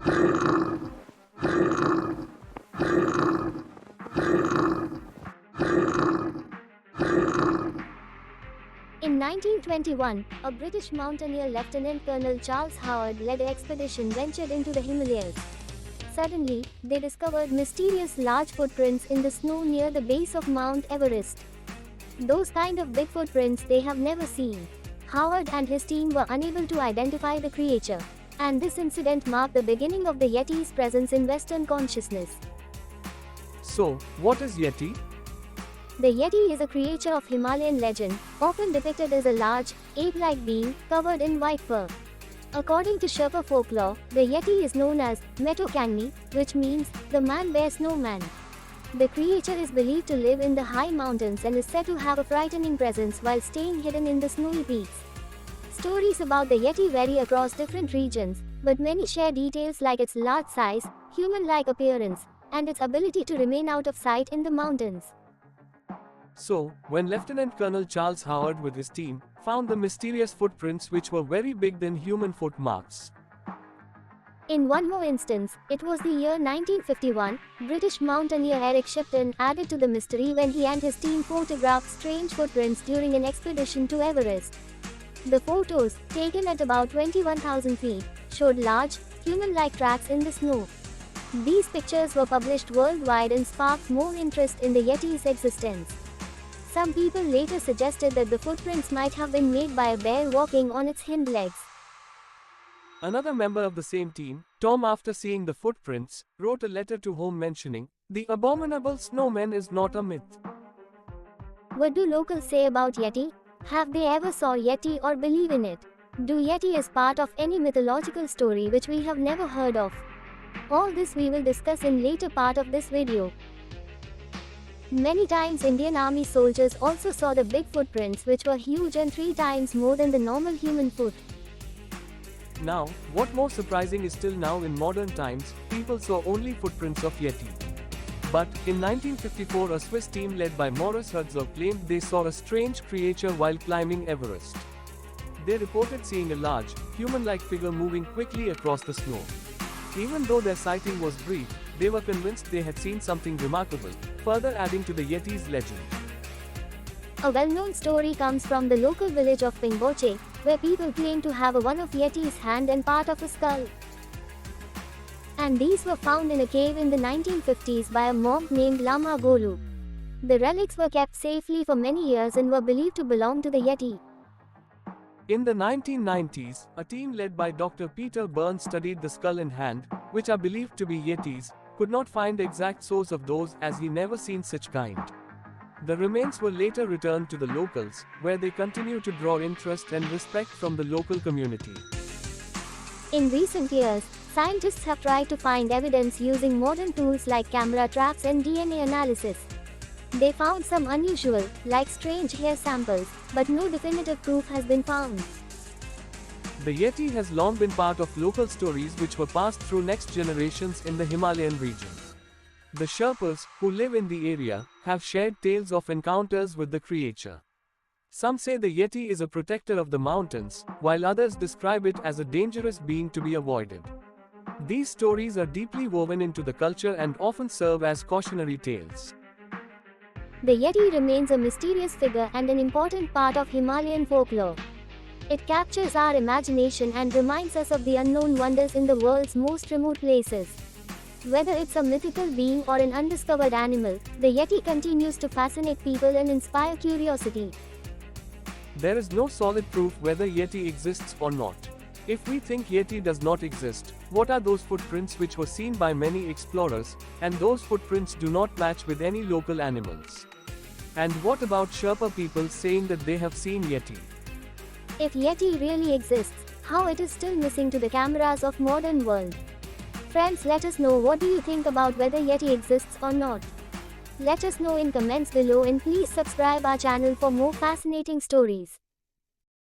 In 1921, a British mountaineer Lieutenant Colonel Charles Howard-led expedition ventured into the Himalayas. Suddenly, they discovered mysterious large footprints in the snow near the base of Mount Everest. Those kind of big footprints they have never seen. Howard and his team were unable to identify the creature, and this incident marked the beginning of the Yeti's presence in Western consciousness. So, what is Yeti? The Yeti is a creature of Himalayan legend, often depicted as a large, ape-like being, covered in white fur. According to Sherpa folklore, the Yeti is known as Metokangni, which means the man-bear snowman. The creature is believed to live in the high mountains and is said to have a frightening presence while staying hidden in the snowy peaks. Stories about the Yeti vary across different regions, but many share details like its large size, human-like appearance, and its ability to remain out of sight in the mountains. So, when Lieutenant Colonel Charles Howard with his team found the mysterious footprints which were very big than human foot marks. In one more instance, it was the year 1951, British mountaineer Eric Shipton added to the mystery when he and his team photographed strange footprints during an expedition to Everest. The photos, taken at about 21,000 feet, showed large, human-like tracks in the snow. These pictures were published worldwide and sparked more interest in the Yeti's existence. Some people later suggested that the footprints might have been made by a bear walking on its hind legs. Another member of the same team, Tom, after seeing the footprints, wrote a letter to home mentioning, "The abominable snowman is not a myth." What do locals say about Yeti? Have they ever saw Yeti or believe in it? Do Yeti is part of any mythological story which we have never heard of? All this we will discuss in later part of this video. Many times Indian Army soldiers also saw the big footprints which were huge and 3 times more than the normal human foot. Now, what more surprising is till now in modern times, people saw only footprints of Yeti. But, in 1954 a Swiss team led by Maurice Herzog claimed they saw a strange creature while climbing Everest. They reported seeing a large, human-like figure moving quickly across the snow. Even though their sighting was brief, they were convinced they had seen something remarkable, further adding to the Yeti's legend. A well-known story comes from the local village of Pingboche, where people claim to have one of Yeti's hand and part of a skull. And these were found in a cave in the 1950s by a monk named Lama Golu. The relics were kept safely for many years and were believed to belong to the Yeti. In the 1990s, a team led by Dr. Peter Burns studied the skull and hand, which are believed to be Yetis, could not find the exact source of those as he never seen such kind. The remains were later returned to the locals, where they continue to draw interest and respect from the local community. In recent years, scientists have tried to find evidence using modern tools like camera traps and DNA analysis. They found some unusual, like strange hair samples, but no definitive proof has been found. The Yeti has long been part of local stories which were passed through next generations in the Himalayan region. The Sherpas, who live in the area, have shared tales of encounters with the creature. Some say the Yeti is a protector of the mountains, while others describe it as a dangerous being to be avoided. These stories are deeply woven into the culture and often serve as cautionary tales. The Yeti remains a mysterious figure and an important part of Himalayan folklore. It captures our imagination and reminds us of the unknown wonders in the world's most remote places. Whether it's a mythical being or an undiscovered animal, the Yeti continues to fascinate people and inspire curiosity. There is no solid proof whether Yeti exists or not. If we think Yeti does not exist, what are those footprints which were seen by many explorers, and those footprints do not match with any local animals? And what about Sherpa people saying that they have seen Yeti? If Yeti really exists, how it is still missing to the cameras of modern world? Friends, let us know what do you think about whether Yeti exists or not. Let us know in comments below and please subscribe our channel for more fascinating stories.